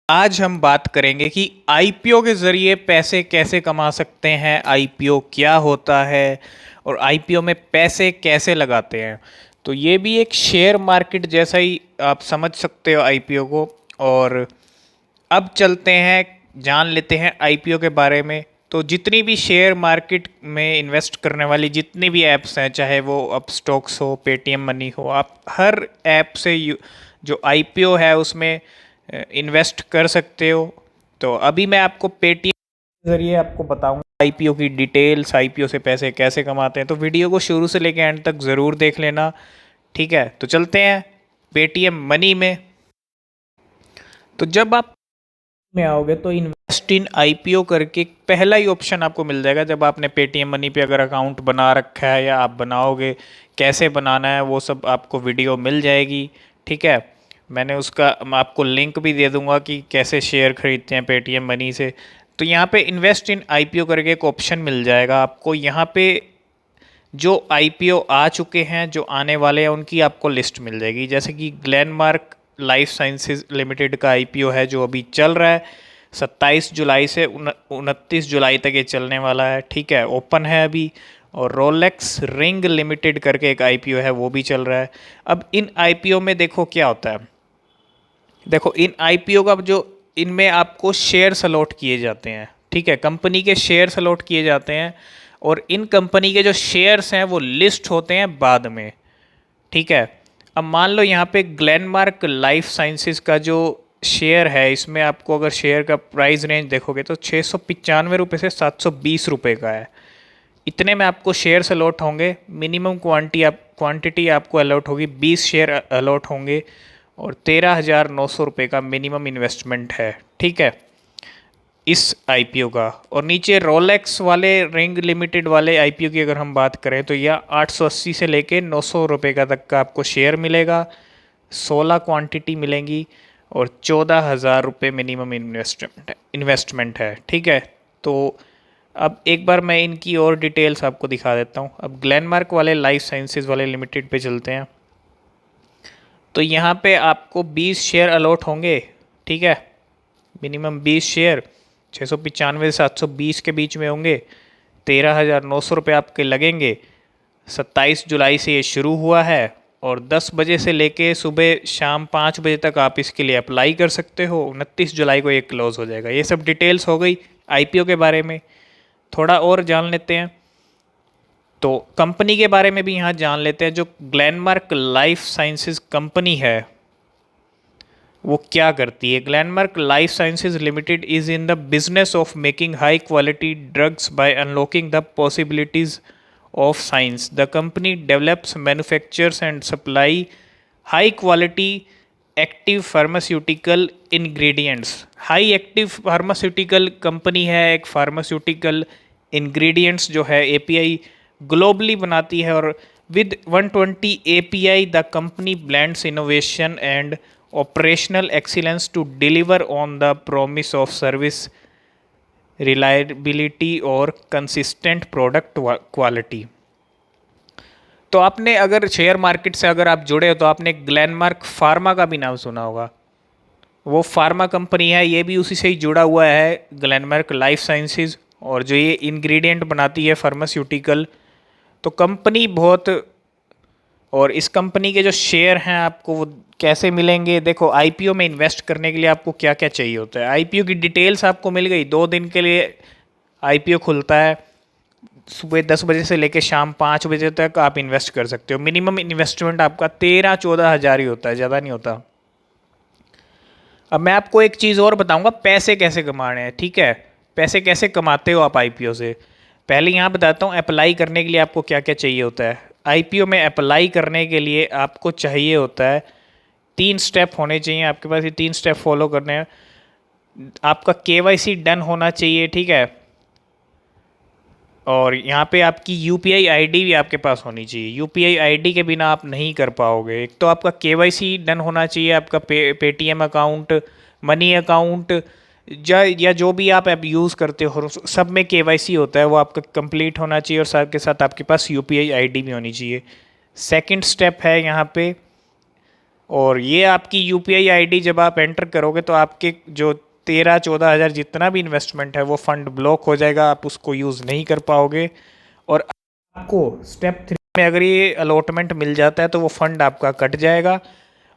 आज हम बात करेंगे कि आईपीओ के ज़रिए पैसे कैसे कमा सकते हैं, आईपीओ क्या होता है और आईपीओ में पैसे कैसे लगाते हैं। तो ये भी एक शेयर मार्केट जैसा ही आप समझ सकते हो आईपीओ को। और अब चलते हैं, जान लेते हैं आईपीओ के बारे में। तो जितनी भी शेयर मार्केट में इन्वेस्ट करने वाली जितनी भी ऐप्स हैं, चाहे वो अब स्टॉक्स हो, पेटीएम मनी हो, आप हर ऐप से जो आईपीओ है उसमें इन्वेस्ट कर सकते हो। तो अभी मैं आपको पेटीएम के ज़रिए आपको बताऊंगा आईपीओ की डिटेल्स, आईपीओ से पैसे कैसे कमाते हैं। तो वीडियो को शुरू से लेकर एंड तक ज़रूर देख लेना, ठीक है। तो चलते हैं पेटीएम मनी में। तो जब आप में आओगे तो इन्वेस्ट इन आईपीओ करके पहला ही ऑप्शन आपको मिल जाएगा। जब आपने पेटीएम मनी पे अगर अकाउंट बना रखा है या आप बनाओगे, कैसे बनाना है वो सब आपको वीडियो मिल जाएगी, ठीक है। मैंने उसका मैं आपको लिंक भी दे दूंगा कि कैसे शेयर खरीदते हैं पेटीएम मनी से। तो यहाँ पे इन्वेस्ट इन आईपीओ करके एक ऑप्शन मिल जाएगा आपको। यहाँ पे जो आईपीओ आ चुके हैं, जो आने वाले हैं, उनकी आपको लिस्ट मिल जाएगी। जैसे कि ग्लेनमार्क लाइफ साइंसेज लिमिटेड का आईपीओ है जो अभी चल रहा है, 27 जुलाई से 29 जुलाई तक ये चलने वाला है, ठीक है, ओपन है अभी। और रोलेक्स रिंग लिमिटेड करके एक आईपीओ है, वो भी चल रहा है। अब इन आईपीओ में देखो क्या होता है। देखो इन आईपीओ का जो इनमें आपको शेयर्स अलॉट किए जाते हैं, ठीक है, कंपनी के शेयर्स अलॉट किए जाते हैं। और इन कंपनी के जो शेयर्स हैं वो लिस्ट होते हैं बाद में, ठीक है। अब मान लो यहाँ पे ग्लेनमार्क लाइफ साइंसेज का जो शेयर है, इसमें आपको अगर शेयर का प्राइस रेंज देखोगे तो 695 रुपये से 720 रुपये का है। इतने में आपको शेयर्स अलॉट होंगे। मिनिमम क्वांटिटी आपको अलॉट होगी, 20 शेयर अलॉट होंगे। और 13,900 रुपये का मिनिमम इन्वेस्टमेंट है, ठीक है, इस आईपीओ का। और नीचे रोलेक्स वाले रिंग लिमिटेड वाले आईपीओ की अगर हम बात करें तो यह 880 से लेके 900 रुपये का तक का आपको शेयर मिलेगा, 16 क्वांटिटी मिलेंगी और 14,000 रुपये मिनिमम इन्वेस्टमेंट है, ठीक है। तो अब एक बार मैं इनकी और डिटेल्स आपको दिखा देता हूँ। अब ग्लेनमार्क वाले लाइफ साइंसेज वाले लिमिटेड पे चलते हैं। तो यहाँ पे आपको 20 शेयर अलॉट होंगे, ठीक है, मिनिमम 20 शेयर 695 से 720 के बीच में होंगे। 13,900 रुपये आपके लगेंगे। 27 जुलाई से ये शुरू हुआ है और 10 बजे से लेके सुबह शाम 5 बजे तक आप इसके लिए अप्लाई कर सकते हो। 29 जुलाई को ये क्लोज़ हो जाएगा। ये सब डिटेल्स हो गई आईपीओ के बारे में। थोड़ा और जान लेते हैं, तो कंपनी के बारे में भी यहाँ जान लेते हैं। जो ग्लेनमार्क लाइफ साइंसेज कंपनी है वो क्या करती है। Glenmark life sciences limited is in the business of making high quality drugs by unlocking the possibilities of science. The company develops, manufactures and supply high quality active pharmaceutical ingredients. High active pharmaceutical company है, एक pharmaceutical ingredients जो है API globally बनाती है। और with 120 API the company blends innovation and operational excellence to deliver on the promise of service, reliability और consistent product quality। तो आपने अगर शेयर मार्केट से अगर आप जुड़े हो तो आपने ग्लेनमार्क फार्मा का भी नाम सुना होगा। वो फार्मा कंपनी है, ये भी उसी से ही जुड़ा हुआ है, ग्लेनमार्क लाइफ साइंसेज। और जो ये इंग्रेडिएंट बनाती है फार्मास्यूटिकल, तो कंपनी बहुत। और इस कंपनी के जो शेयर हैं आपको वो कैसे मिलेंगे। देखो आईपीओ में इन्वेस्ट करने के लिए आपको क्या क्या चाहिए होता है। आईपीओ की डिटेल्स आपको मिल गई। 2 दिन के लिए आईपीओ खुलता है, सुबह 10 बजे से लेकर शाम 5 बजे तक आप इन्वेस्ट कर सकते हो। मिनिमम इन्वेस्टमेंट आपका 13-14 हज़ार ही होता है, ज़्यादा नहीं होता। अब मैं आपको एक चीज़ और बताऊंगा, पैसे कैसे कमाने हैं, ठीक है। पैसे कैसे कमाते हो आप आईपीओ से, पहले यहाँ बताता हूँ। अप्लाई करने के लिए आपको क्या क्या चाहिए होता है। आईपीओ में अप्लाई करने के लिए आपको चाहिए होता है, 3 स्टेप होने चाहिए आपके पास। ये 3 स्टेप फॉलो करने हैं। आपका केवाईसी डन होना चाहिए, ठीक है। और यहाँ पे आपकी यूपीआई आईडी भी आपके पास होनी चाहिए। यूपीआई आईडी के बिना आप नहीं कर पाओगे। एक तो आपका केवाईसी डन होना चाहिए, आपका पेटीएम अकाउंट, मनी अकाउंट, या जो भी आप ऐप यूज़ करते हो सब में केवाईसी होता है, वो आपका कंप्लीट होना चाहिए। और साथ के साथ आपके पास यूपीआई आईडी भी होनी चाहिए। सेकंड स्टेप है यहाँ पे और ये आपकी यूपीआई आईडी जब आप एंटर करोगे तो आपके जो 13-14 हज़ार जितना भी इन्वेस्टमेंट है वो फंड ब्लॉक हो जाएगा, आप उसको यूज़ नहीं कर पाओगे। और आपको स्टेप 3 में अगर ये अलॉटमेंट मिल जाता है तो वो फंड आपका कट जाएगा,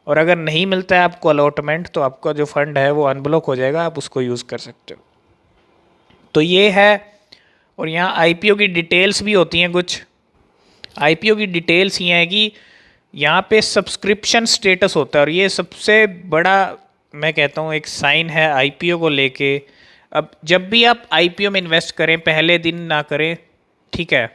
और अगर नहीं मिलता है आपको अलॉटमेंट तो आपका जो फंड है वो अनब्लॉक हो जाएगा, आप उसको यूज़ कर सकते हो। तो ये है। और यहाँ आईपीओ की डिटेल्स भी होती हैं कुछ। आईपीओ की डिटेल्स ये हैं कि यहाँ पे सब्सक्रिप्शन स्टेटस होता है, और ये सबसे बड़ा मैं कहता हूँ एक साइन है आईपीओ को लेके। अब जब भी आप आईपीओ में इन्वेस्ट करें पहले दिन ना करें, ठीक है,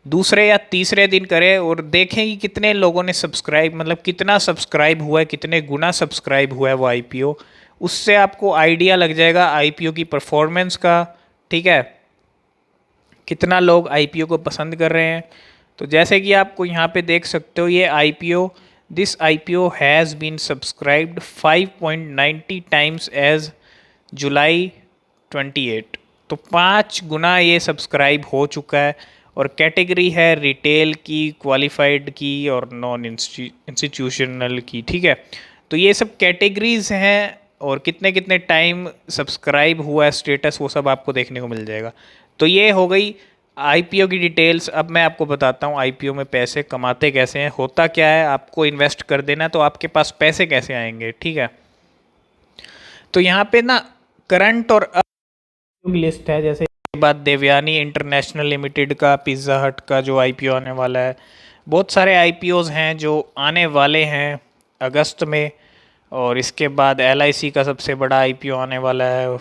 दूसरे या तीसरे दिन करें और देखें कि कितने लोगों ने सब्सक्राइब, मतलब कितना सब्सक्राइब हुआ है, कितने गुना सब्सक्राइब हुआ है वो आईपीओ। उससे आपको आइडिया लग जाएगा आईपीओ की परफॉर्मेंस का, ठीक है, कितना लोग आईपीओ को पसंद कर रहे हैं। तो जैसे कि आपको यहाँ पे देख सकते हो ये IPO, this IPO has been subscribed 5.90 times as July 28। तो 5 गुना ये सब्सक्राइब हो चुका है। और कैटेगरी है रिटेल की, क्वालिफाइड की और नॉन इंस्टीट्यूशनल की, ठीक है। तो ये सब कैटेगरीज हैं, और कितने कितने टाइम सब्सक्राइब हुआ है स्टेटस वो सब आपको देखने को मिल जाएगा। तो ये हो गई आईपीओ की डिटेल्स। अब मैं आपको बताता हूँ आईपीओ में पैसे कमाते कैसे हैं। होता क्या है, आपको इन्वेस्ट कर देना तो आपके पास पैसे कैसे आएंगे, ठीक है। तो यहाँ पे ना करंट और लिस्ट है, जैसे के बाद देवयानी इंटरनेशनल लिमिटेड का, पिज़्ज़ा हट का जो आईपीओ आने वाला है, बहुत सारे आईपीओज हैं जो आने वाले हैं अगस्त में। और इसके बाद एलआईसी का सबसे बड़ा आईपीओ आने वाला है,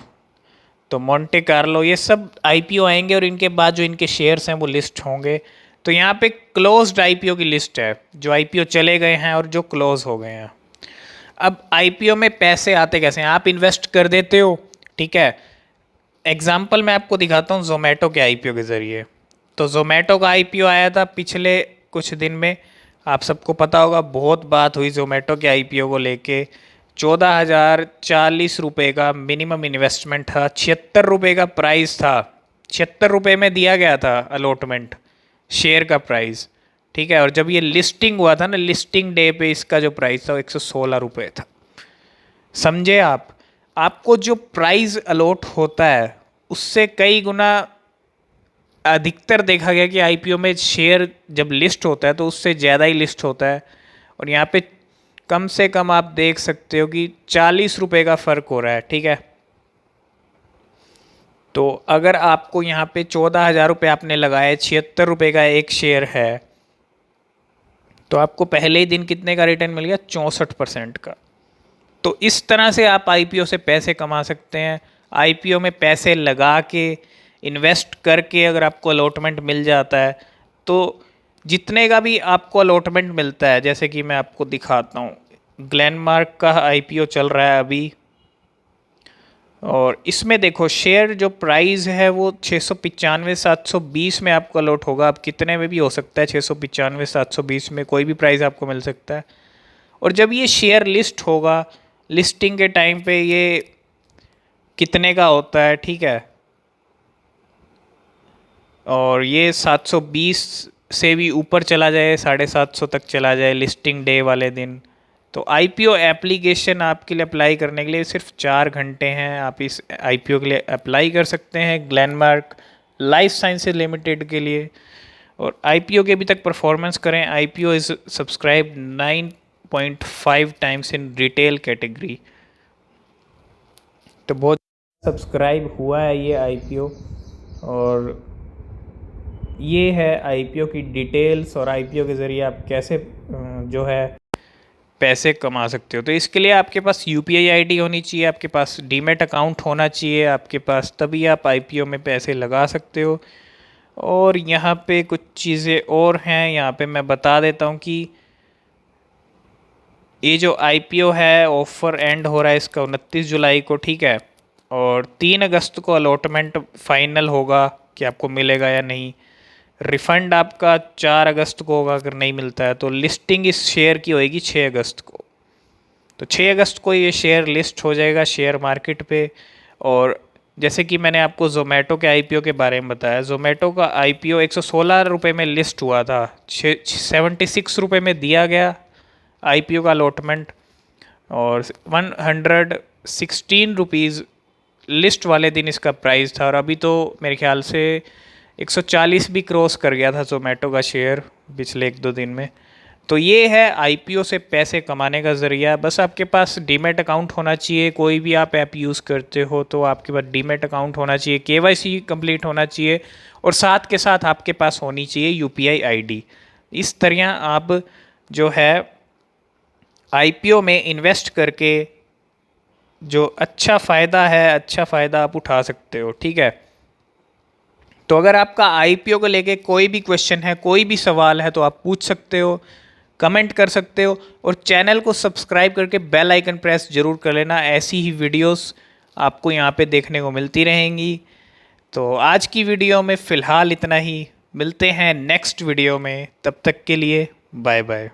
तो मोंटे कार्लो, ये सब आईपीओ आएंगे और इनके बाद जो इनके शेयर्स हैं वो लिस्ट होंगे। तो यहाँ पे क्लोज्ड आईपीओ की लिस्ट है, जो आईपीओ चले गए हैं और जो क्लोज हो गए हैं। अब आईपीओ में पैसे आते कैसे हैं, आप इन्वेस्ट कर देते हो, ठीक है। एग्जाम्पल मैं आपको दिखाता हूँ जोमेटो के आईपीओ के ज़रिए। तो जोमेटो का आईपीओ आया था पिछले कुछ दिन में, आप सबको पता होगा, बहुत बात हुई जोमेटो के आईपीओ को लेके। 14,040 रुपये का मिनिमम इन्वेस्टमेंट था, 76 रुपये का प्राइस था, 76 रुपये में दिया गया था अलॉटमेंट शेयर का प्राइस, ठीक है। और जब ये लिस्टिंग हुआ था ना, लिस्टिंग डे पे इसका जो प्राइस था वो 116 रुपये था। समझे आप, आपको जो प्राइस अलॉट होता है उससे कई गुना अधिकतर देखा गया कि आईपीओ में शेयर जब लिस्ट होता है तो उससे ज़्यादा ही लिस्ट होता है। और यहाँ पे कम से कम आप देख सकते हो कि 40 रुपये का फ़र्क हो रहा है, ठीक है। तो अगर आपको यहाँ पे 14,000 रुपये आपने लगाए, 76 रुपये का एक शेयर है, तो आपको पहले ही दिन कितने का रिटर्न मिल गया, 64% का। तो इस तरह से आप आईपीओ से पैसे कमा सकते हैं। आईपीओ में पैसे लगा के, इन्वेस्ट करके अगर आपको अलॉटमेंट मिल जाता है, तो जितने का भी आपको अलॉटमेंट मिलता है, जैसे कि मैं आपको दिखाता हूँ, ग्लेनमार्क का आईपीओ चल रहा है अभी, और इसमें देखो शेयर जो प्राइस है वो 695,720 में आपको अलॉट होगा। अब कितने में भी हो सकता है, 695,720 में कोई भी प्राइस आपको मिल सकता है। और जब ये शेयर लिस्ट होगा, लिस्टिंग के टाइम पे ये कितने का होता है, ठीक है, और ये 720 से भी ऊपर चला जाए, 750 तक चला जाए लिस्टिंग डे वाले दिन, तो आईपीओ एप्लीकेशन आपके लिए अप्लाई करने के लिए सिर्फ 4 घंटे हैं। आप इस आईपीओ के लिए अप्लाई कर सकते हैं ग्लेनमार्क लाइफ साइंसेज लिमिटेड के लिए। और आईपीओ के अभी तक परफॉर्मेंस करें, IPO is subscribe 9.5 times in retail category, तो बहुत सब्सक्राइब हुआ है ये आईपीओ। और ये है आईपीओ की डिटेल्स, और आईपीओ के ज़रिए आप कैसे जो है पैसे कमा सकते हो। तो इसके लिए आपके पास यूपीआई आईडी होनी चाहिए, आपके पास डीमैट अकाउंट होना चाहिए आपके पास, तभी आप आईपीओ में पैसे लगा सकते हो। और यहाँ पे कुछ चीज़ें और हैं, यहाँ पे मैं बता देता हूँ कि ये जो आईपीओ है ऑफ़र एंड हो रहा है इसका 29 जुलाई को, ठीक है। और 3 अगस्त को अलॉटमेंट फाइनल होगा कि आपको मिलेगा या नहीं। रिफ़ंड आपका 4 अगस्त को होगा, अगर नहीं मिलता है तो लिस्टिंग इस शेयर की होएगी 6 अगस्त को। तो 6 अगस्त को ये शेयर लिस्ट हो जाएगा शेयर मार्केट पे। और जैसे कि मैंने आपको ज़ोमैटो के आईपीओ के बारे में बताया, ज़ोमैटो का आईपीओ 116 रुपये में लिस्ट हुआ था, 76 रुपये में दिया गया आईपीओ का अलॉटमेंट, और 116 रुपीज़ लिस्ट वाले दिन इसका प्राइस था, और अभी तो मेरे ख्याल से 140 भी क्रॉस कर गया था जोमेटो का शेयर पिछले 1-2 दिन में। तो ये है आईपीओ से पैसे कमाने का ज़रिया। बस आपके पास डीमैट अकाउंट होना चाहिए, कोई भी आप ऐप यूज़ करते हो तो आपके पास डीमैट अकाउंट होना चाहिए, केवाईसी कंप्लीट होना चाहिए, और साथ के साथ आपके पास होनी चाहिए यूपीआई आईडी। इस तरह आप जो है आईपीओ में इन्वेस्ट करके जो अच्छा फ़ायदा है, अच्छा फ़ायदा आप उठा सकते हो। ठीक है, तो अगर आपका आईपीओ को लेके कोई भी क्वेश्चन है, कोई भी सवाल है, तो आप पूछ सकते हो, कमेंट कर सकते हो, और चैनल को सब्सक्राइब करके बेल आइकन प्रेस जरूर कर लेना। ऐसी ही वीडियोस आपको यहाँ पे देखने को मिलती रहेंगी। तो आज की वीडियो में फ़िलहाल इतना ही, मिलते हैं नेक्स्ट वीडियो में, तब तक के लिए बाय बाय।